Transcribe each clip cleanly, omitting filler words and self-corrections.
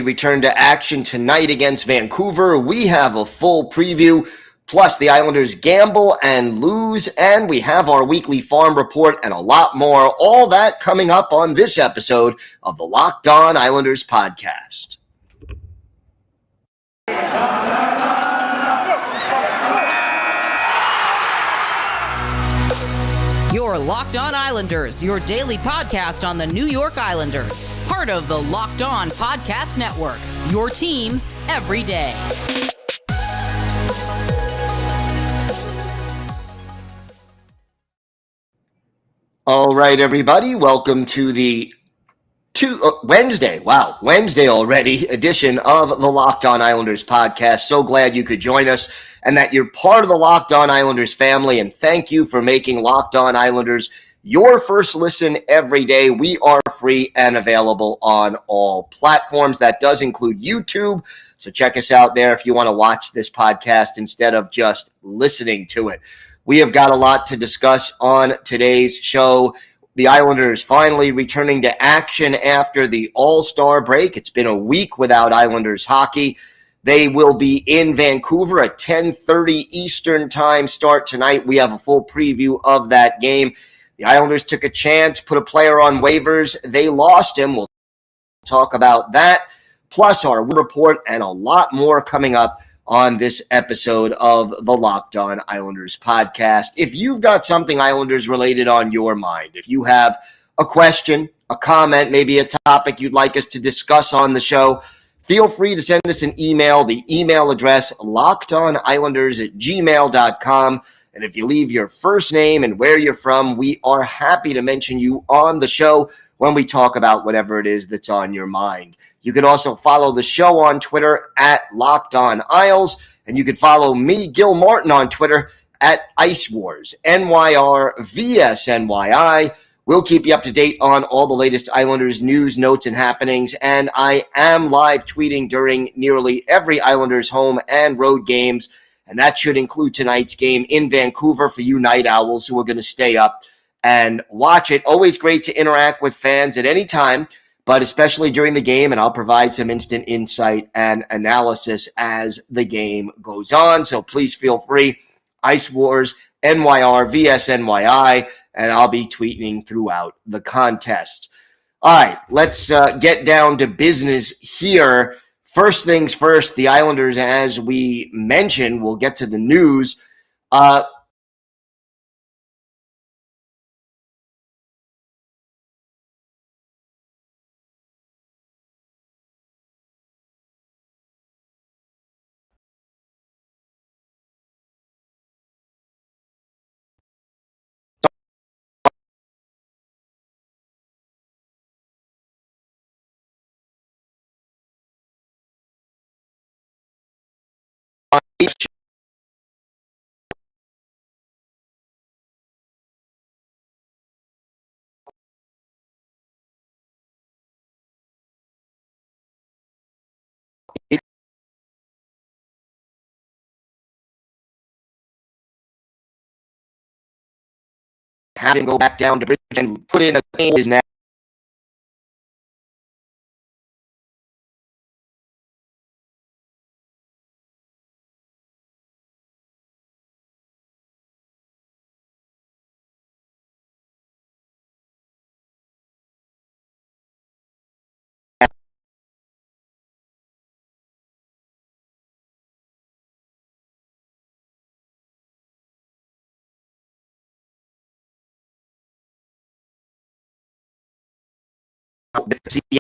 return to action tonight against Vancouver. We have a full preview, plus the Islanders gamble and lose, and we have our weekly farm report and a lot more. All that coming up on this episode of the Locked On Islanders podcast. Your Locked On Islanders, your daily podcast on the New York Islanders. Part of the Locked On Podcast Network, your team every day. All right, everybody, welcome to the Wednesday already edition of the Locked On Islanders podcast. So glad you could join us and that you're part of the Locked On Islanders family, and thank you for making Locked On Islanders your first listen every day. We are free and available on all platforms. That does include YouTube, so check us out there if you want to watch this podcast instead of just listening to it. We have got a lot to discuss on today's show. The Islanders finally returning to action after the All-Star break. It's been a week without Islanders hockey. They will be in Vancouver at 10:30 Eastern time start tonight. We have a full preview of that game. The Islanders took a chance, put a player on waivers. They lost him. We'll talk about that, plus our report and a lot more coming up on this episode of the Locked On Islanders podcast. If you've got something Islanders related on your mind, if you have a question, a comment, maybe a topic you'd like us to discuss on the show, feel free to send us an email. The email address, lockedonislanders@gmail.com. And if you leave your first name and where you're from, we are happy to mention you on the show when we talk about whatever it is that's on your mind. You can also follow the show on Twitter at Locked On Isles, and you can follow me, Gil Martin, on Twitter at Ice Wars, NYRVSNYI. We'll keep you up to date on all the latest Islanders news, notes, and happenings, and I am live tweeting during nearly every Islanders home and road games, and that should include tonight's game in Vancouver for you night owls who are going to stay up and watch it. Always great to interact with fans at any time, but especially during the game, and I'll provide some instant insight and analysis as the game goes on. So please feel free. Ice Wars, NYRVSNYI, and I'll be tweeting throughout the contest. All right, let's get down to business here. First things first, the Islanders, as we mentioned, we'll get to the news. Have him go back down to Bridgeport and put in a game is now.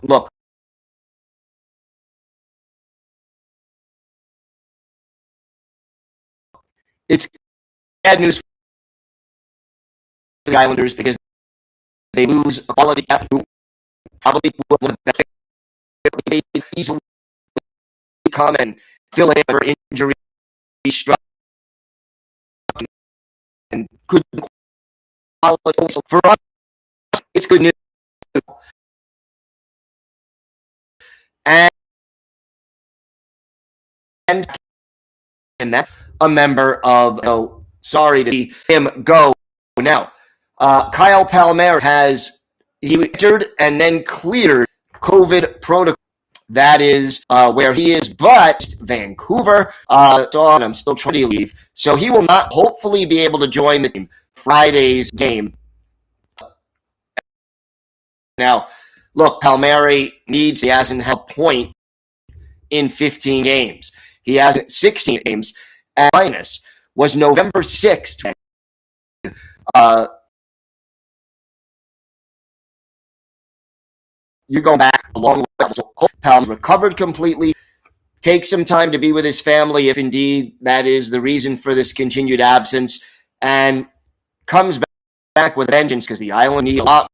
Look, it's bad news for the Islanders because they lose a quality captain who probably would have easily come and fill in for injury struck and could qualify. So for us, it's good news. And that a member of, sorry to see him go now. Kyle Palmer he entered and then cleared COVID protocol. That is where he is, but Vancouver, I'm still trying to leave. So he will not hopefully be able to join the team Friday's game. Now, look, Palmieri he hasn't had a point in 15 games. He has 16 games at minus. Was November 6th. You're going back a long way. So Palm recovered completely. Take some time to be with his family, if indeed that is the reason for this continued absence, and comes back with vengeance because the Island need a lot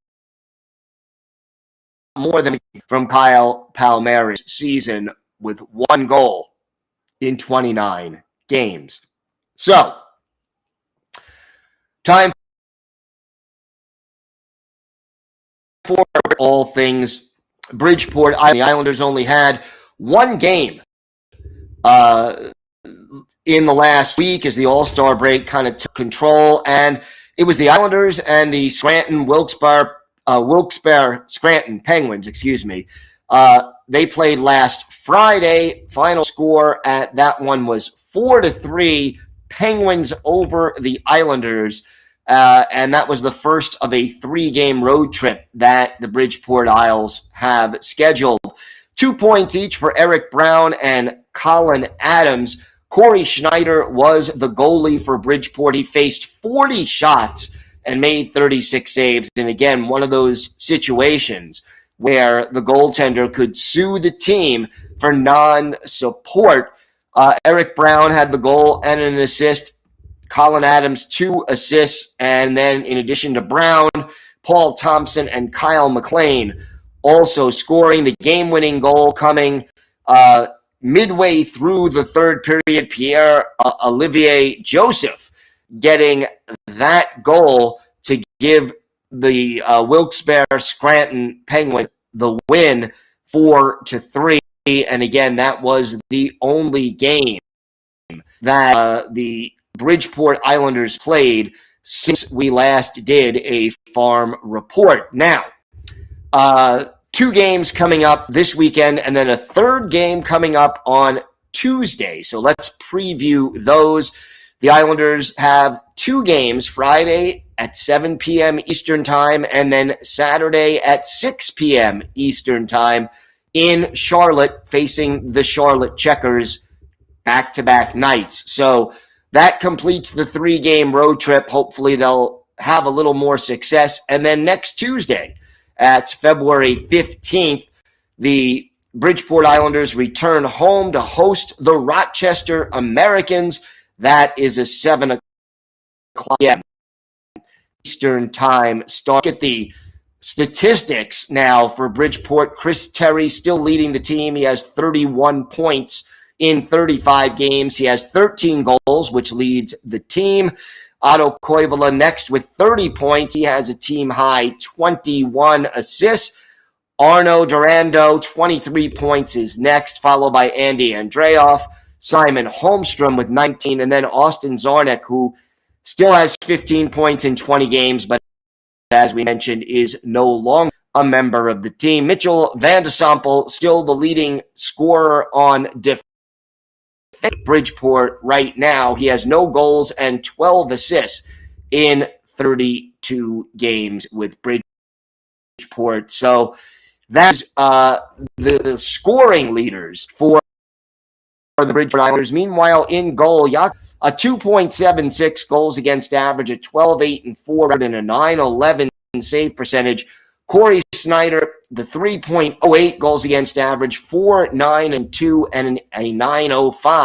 more than from Kyle Palmieri's season with 1 goal in 29 games. So, time for all things Bridgeport. The Islanders only had 1 game in the last week as the All-Star break kind of took control, and it was the Islanders and the Wilkes-Barre Scranton Penguins, they played last Friday. Final score at that one was 4-3, Penguins over the Islanders. And that was the first of a 3-game road trip that the Bridgeport Isles have scheduled. 2 points each for Eric Brown and Colin Adams. Corey Schneider was the goalie for Bridgeport. He faced 40 shots and made 36 saves. And again, one of those situations where the goaltender could sue the team for non-support. Eric Brown had the goal and an assist. Colin Adams, 2 assists. And then in addition to Brown, Paul Thompson and Kyle McLean also scoring the game-winning goal coming midway through the third period. Pierre-Olivier Joseph getting that goal to give the Wilkes-Barre-Scranton Penguins the win 4-3. And again, that was the only game that the Bridgeport Islanders played since we last did a farm report. Now, 2 games coming up this weekend, and then a 3rd game coming up on Tuesday. So let's preview those. The Islanders have 2 games, Friday at 7 p.m. Eastern Time, and then Saturday at 6 p.m. Eastern Time in Charlotte, facing the Charlotte Checkers back-to-back nights. So that completes the 3-game road trip. Hopefully they'll have a little more success. And then next Tuesday, at February 15th, the Bridgeport Islanders return home to host the Rochester Americans. That is a 7 o'clock Eastern Time start. Look at the statistics now for Bridgeport. Chris Terry still leading the team. He has 31 points in 35 games. He has 13 goals, which leads the team. Otto Koivula next with 30 points. He has a team-high 21 assists. Arno Durando, 23 points, is next, followed by Andy Andreoff, Simon Holmstrom with 19, and then Austin Czarnik, who still has 15 points in 20 games, but as we mentioned, is no longer a member of the team. Mitchell Van de Sample, still the leading scorer on defense. Bridgeport right now. He has no goals and 12 assists in 32 games with Bridgeport. So that's the scoring leaders for the Bridgeport Islanders. Meanwhile, in goal, a 2.76 goals against average, a 12-8-4, and a 9.11 save percentage. Corey Schneider, the 3.08 goals against average, 4.9-2, and a 9.05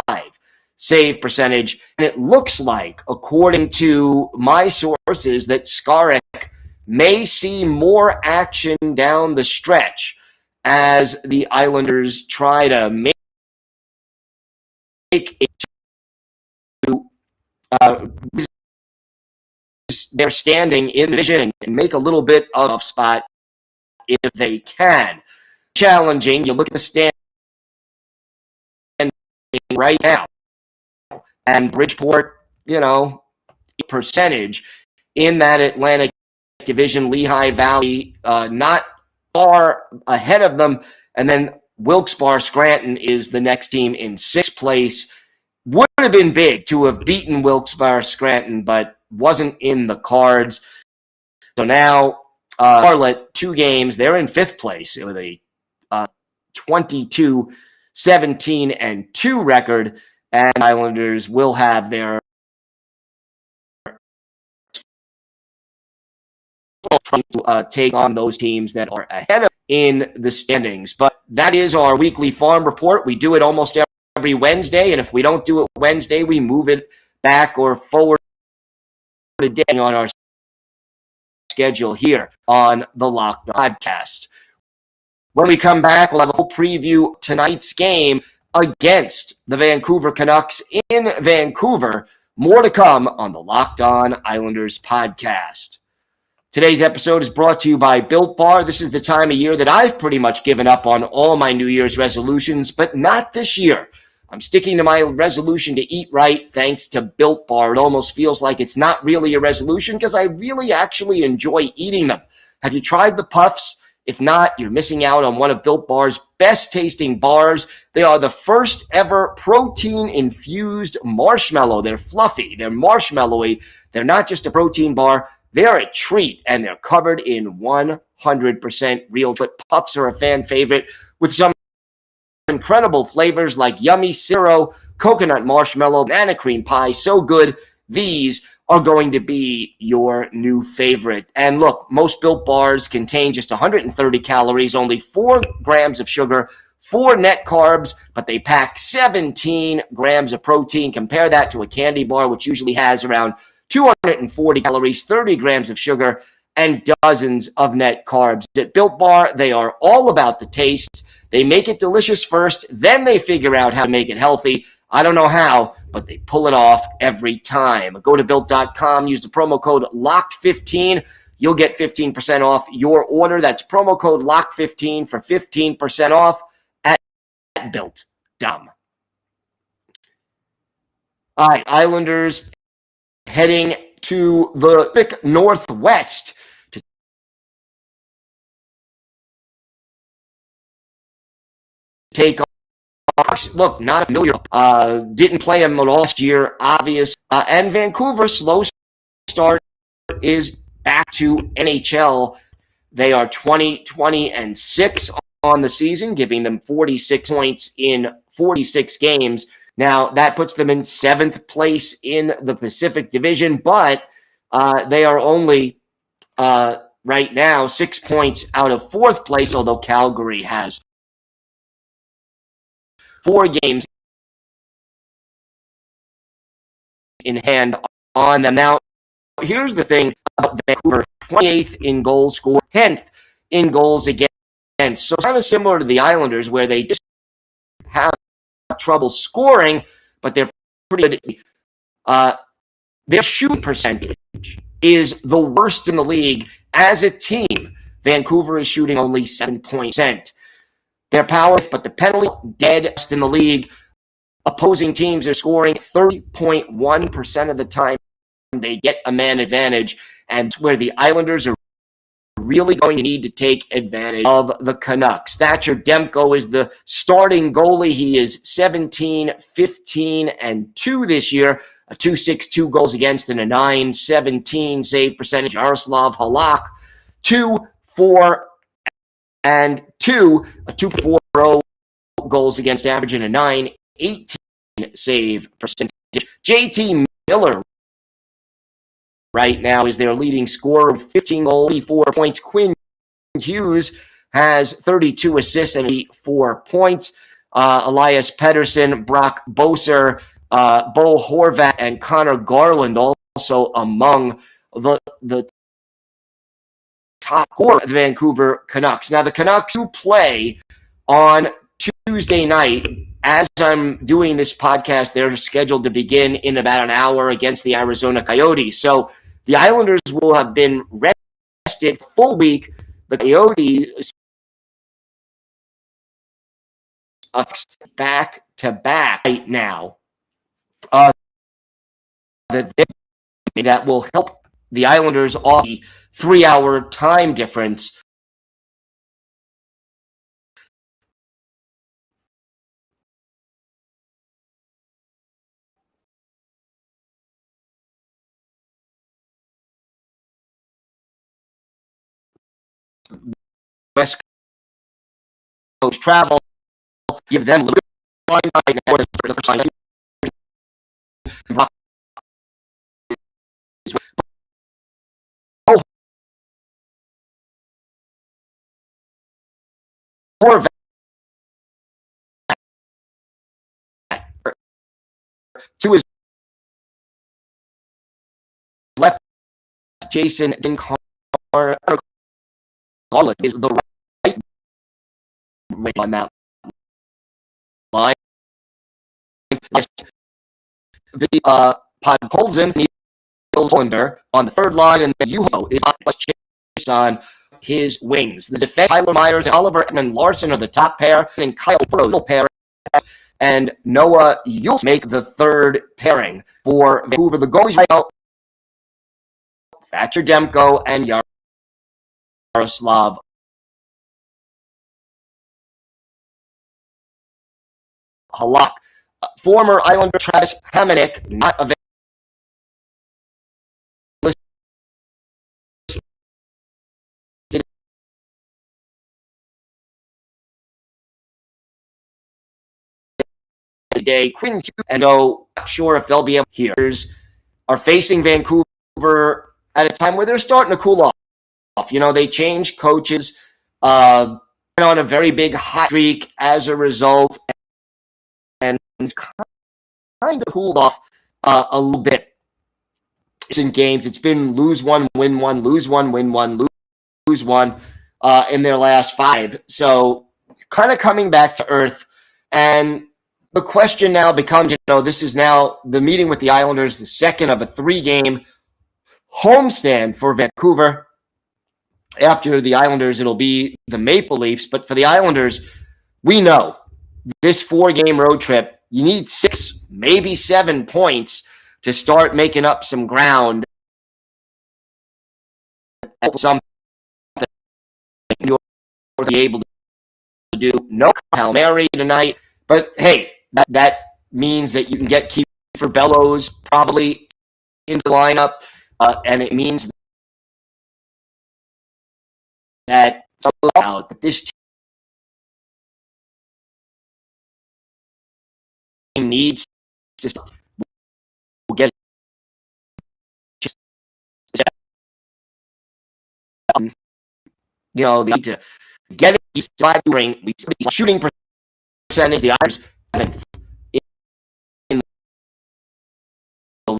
save percentage. And it looks like, according to my sources, that Czarnik may see more action down the stretch as the Islanders try to make their standing in the division and make a little bit of a spot if they can. Challenging. You look at the stand right now, and Bridgeport, percentage in that Atlantic Division, Lehigh Valley, not far ahead of them, and then Wilkes-Barre Scranton is the next team in sixth place. Would have been big to have beaten Wilkes-Barre Scranton, but wasn't in the cards. So now Charlotte, 2 games, they're in fifth place with a 22-17-2 record, and Islanders will have their take on those teams that are ahead of in the standings. But that is our weekly farm report. We do it almost every Wednesday, and if we don't do it Wednesday, we move it back or forward a day on our schedule here on the Locked On Podcast. When we come back, we'll have a full preview tonight's game against the Vancouver Canucks in Vancouver. More to come on the Locked On Islanders podcast. Today's episode is brought to you by Built Bar. This is the time of year that I've pretty much given up on all my New Year's resolutions, but not this year. I'm sticking to my resolution to eat right thanks to Built Bar. It almost feels like it's not really a resolution because I really actually enjoy eating them. Have you tried the puffs? If not, you're missing out on one of Built Bar's best tasting bars. They are the first ever protein-infused marshmallow. They're fluffy, they're marshmallowy. They're not just a protein bar. They're a treat, and they're covered in 100% real chocolate. Puffs are a fan favorite with some incredible flavors like yummy Ciro, coconut marshmallow, banana cream pie. So good. These are going to be your new favorite. And look, most Built Bars contain just 130 calories, only 4 grams of sugar, 4 net carbs, but they pack 17 grams of protein. Compare that to a candy bar, which usually has around 240 calories, 30 grams of sugar, and dozens of net carbs. At Built Bar, they are all about the taste. They make it delicious first, then they figure out how to make it healthy. I don't know how, but they pull it off every time. Go to Built.com, use the promo code LOCKED15. You'll get 15% off your order. That's promo code LOCKED15 for 15% off at Built.com. All right, Islanders heading to the Pacific Northwest to take on. Look, not familiar. Didn't play him last year, obvious. And Vancouver, slow start, is back to NHL. They are 20-20-6 on the season, giving them 46 points in 46 games. Now, that puts them in 7th place in the Pacific Division, but they are only, right now, 6 points out of 4th place, although Calgary has 4 games in hand on them. Now, here's the thing about Vancouver: 28th in goals scored, 10th in goals against. So kind of similar to the Islanders, where they just have trouble scoring, but they're pretty good. Their shooting percentage is the worst in the league as a team. Vancouver is shooting only 7%. Their power, but the penalty dead in the league. Opposing teams are scoring 30.1% of the time they get a man advantage, and where the Islanders are really going to need to take advantage of the Canucks. Thatcher Demko is the starting goalie. He is 17-15-2 this year, a 2.62 goals against and a 9.17 save percentage. Jaroslav Halak, 2-4-2, a 2.40 goals against average and a 9.18 save percentage. JT Miller right now is their leading scorer with 15 goals, 84 points. Quinn Hughes has 32 assists and 84 points. Elias Pettersson, Brock Boeser, Bo Horvat, and Connor Garland also among the top scorer of the Vancouver Canucks. Now, the Canucks do play on Tuesday night. As I'm doing this podcast, they're scheduled to begin in about an hour against the Arizona Coyotes. So the Islanders will have been rested full week. The Coyotes are back-to-back right now. That will help the Islanders off the 3-hour time difference West Coast travel, give them a little bit of line right now for the first time. To his left, Jason Dinkar is the right on that line. The Pod pulls in Cylinder on the third line, and then Yuho is on his wings. The defense, Tyler Myers, Oliver and Larson are the top pair, and Kyle Burrow pair, and Noah Yules make the third pairing for Vancouver. The goalies right now, Thatcher Demko and Yaroslav Halak. Former Islander Travis Hamonic, not available today. Quinn and not sure if they'll be able to hear. Are facing Vancouver at a time where they're starting to cool off. You know, they changed coaches, on a very big hot streak as a result, and kind of cooled off a little bit in games. It's been lose one, win one, lose one, win one, lose one in their last 5. So kind of coming back to earth. And the question now becomes, this is now the meeting with the Islanders, the second of a 3-game homestand for Vancouver. After the Islanders, it'll be the Maple Leafs. But for the Islanders, we know this 4-game road trip, you need 6, maybe 7 points to start making up some ground. Something you're able to do. No Hail Mary tonight, but hey, that means that you can get Kiefer Bellows probably into the lineup, and it means that this team needs to get they need to get it. Shooting percentage, the Islanders in the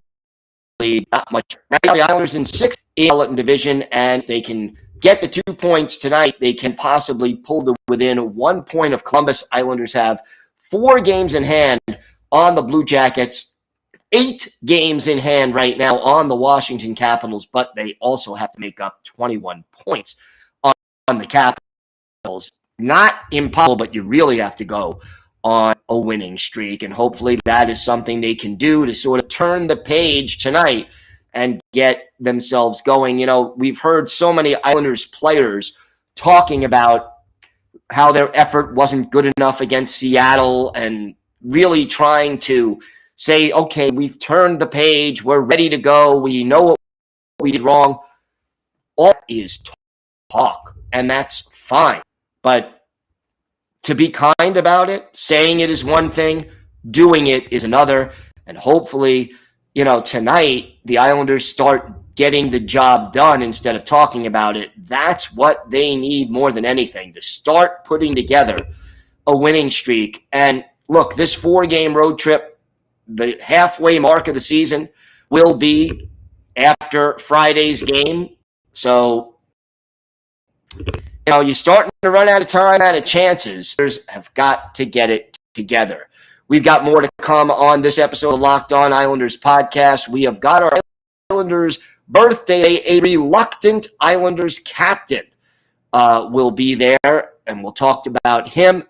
league, not much. Right now, the Islanders in 6th in division, and if they can get the 2 points tonight, they can possibly pull to within 1 point of Columbus. Islanders have 4 games in hand on the Blue Jackets, 8 games in hand right now on the Washington Capitals, but they also have to make up 21 points on the Capitals. Not impossible, but you really have to go on a winning streak, and hopefully that is something they can do to sort of turn the page tonight and get themselves going. We've heard so many Islanders players talking about how their effort wasn't good enough against Seattle and really trying to say, okay, we've turned the page, we're ready to go, we know what we did wrong. All is talk, and that's fine. But to be kind about it, saying it is one thing, doing it is another. And hopefully, tonight the Islanders start getting the job done instead of talking about it. That's what they need more than anything, to start putting together a winning streak. And look, this 4-game road trip, the halfway mark of the season will be after Friday's game. So, you're starting to run out of time, out of chances. Islanders have got to get it together. We've got more to come on this episode of Locked On Islanders podcast. We have got our Islanders birthday. A reluctant Islanders captain will be there, and we'll talk about him.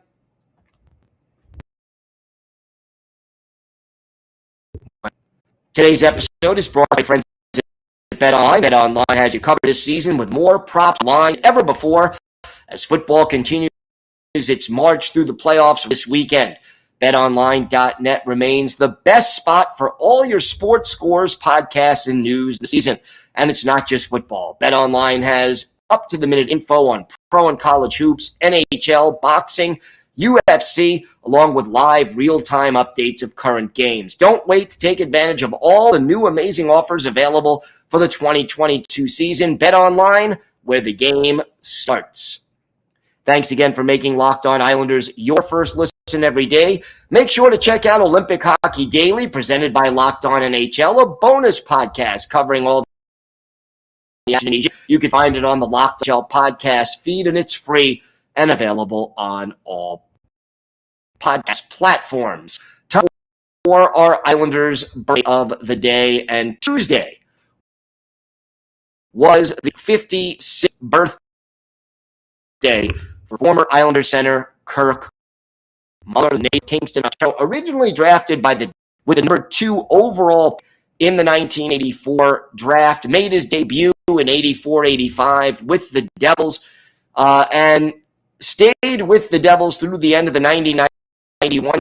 Today's episode is brought by friends at BetOnline. BetOnline has you covered this season with more props line than ever before as football continues its march through the playoffs this weekend. BetOnline.net remains the best spot for all your sports scores, podcasts, and news this season. And it's not just football. BetOnline has up-to-the-minute info on pro and college hoops, NHL, boxing, UFC, along with live real-time updates of current games. Don't wait to take advantage of all the new amazing offers available for the 2022 season. Bet online, where the game starts. Thanks again for making Locked On Islanders your first listen every day. Make sure to check out Olympic Hockey Daily, presented by Locked On NHL, a bonus podcast covering all the action in Egypt. You can find it on the Locked On podcast feed, and it's free and available on all podcast platforms. Time for our Islanders birthday of the day, and Tuesday was the 56th birthday for former Islander center Kirk Muller, native Kingston, Ontario, originally drafted with the number 2 overall in the 1984 draft, made his debut in 84-85 with the Devils, and stayed with the Devils through the end of the 90-91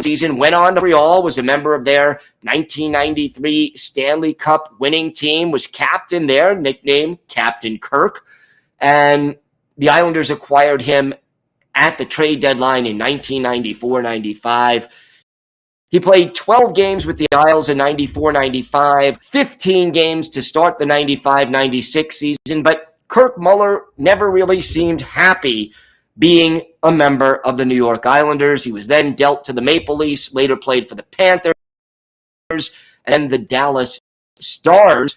season, went on to Montreal, was a member of their 1993 Stanley Cup winning team, was captain there, nicknamed Captain Kirk, and the Islanders acquired him at the trade deadline in 1994-95. He played 12 games with the Isles in 94-95, 15 games to start the 95-96 season, but Kirk Muller never really seemed happy being a member of the New York Islanders. He was then dealt to the Maple Leafs, later played for the Panthers and the Dallas Stars.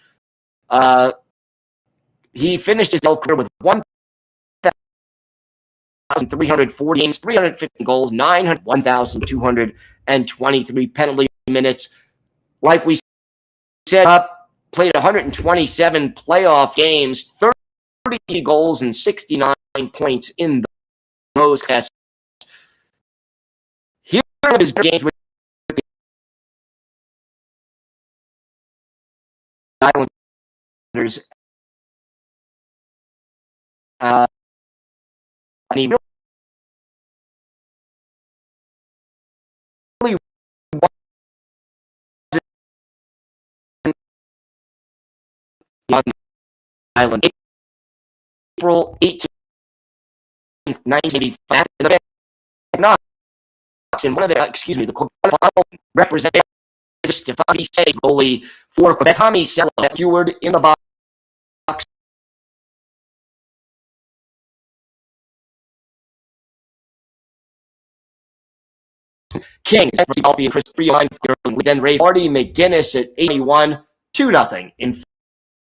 He finished his career with 1,340 games, 350 goals, 1,223 penalty minutes. Like we said, played 127 playoff games, 30 goals, and 69 points in those tests. Here are his games with the Islanders. And he really on the island. April 18th, 1985, the Canucks, and one of the, the representatives, Stefani Say, goalie for Quebec, Tommy Sella, secured in the box. King, Philadelphia, and Chris Freeline, then Ray Marty McGinnis at 81, 2-0 in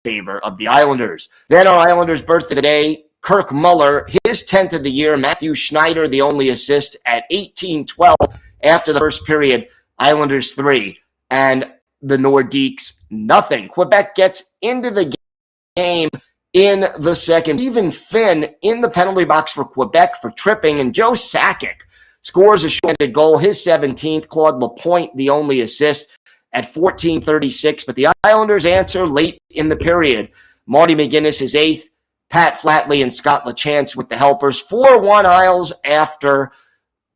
favor of the Islanders. Then our Islanders' birthday today, Kirk Muller, his 10th of the year. Matthew Schneider, the only assist at 18-12 after the first period. Islanders 3 and the Nordiques nothing. Quebec gets into the game in the second. Stephen Finn in the penalty box for Quebec for tripping, and Joe Sakic scores a shorthanded goal, his 17th. Claude Lapointe, the only assist at 14:36. But the Islanders answer late in the period. Marty McGinnis is 8th. Pat Flatley and Scott LaChance with the helpers. 4-1 Isles after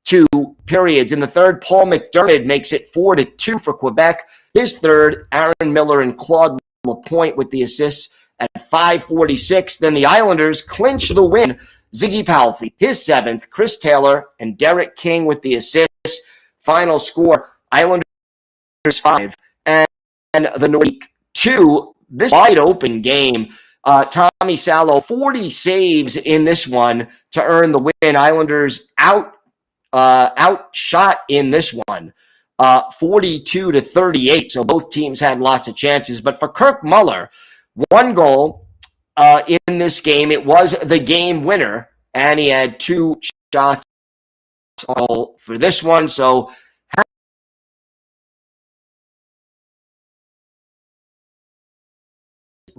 2 periods. In the third, Paul McDermott makes it 4-2 for Quebec. His third, Aaron Miller and Claude Lapointe with the assists at 5:46. Then the Islanders clinch the win. Ziggy Palffy, his 7th, Chris Taylor, and Derek King with the assists. Final score, Islanders 5 and the Nordiques 2. This wide open game. Tommy Salo, 40 saves in this one to earn the win. Islanders outshot in this one, 42-38. So both teams had lots of chances. But for Kirk Muller, 1 goal in this game. It was the game winner, and he had 2 shots for this one. So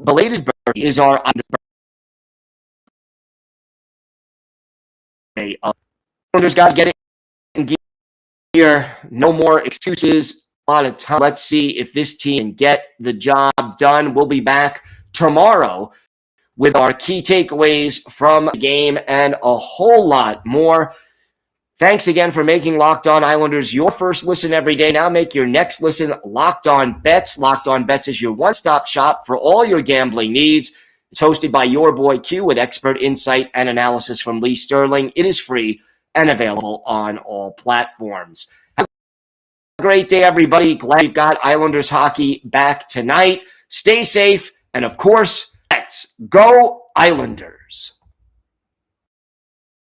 belated birthday is our birthday. Islanders got to get it in gear. No more excuses. A lot of time. Let's see if this team can get the job done. We'll be back tomorrow with our key takeaways from the game and a whole lot more. Thanks again for making Locked On Islanders your first listen every day. Now make your next listen Locked On Bets. Locked On Bets is your one-stop shop for all your gambling needs. It's hosted by your boy Q with expert insight and analysis from Lee Sterling. It is free and available on all platforms. Have a great day, everybody. Glad we've got Islanders hockey back tonight. Stay safe, and of course, let's go Islanders.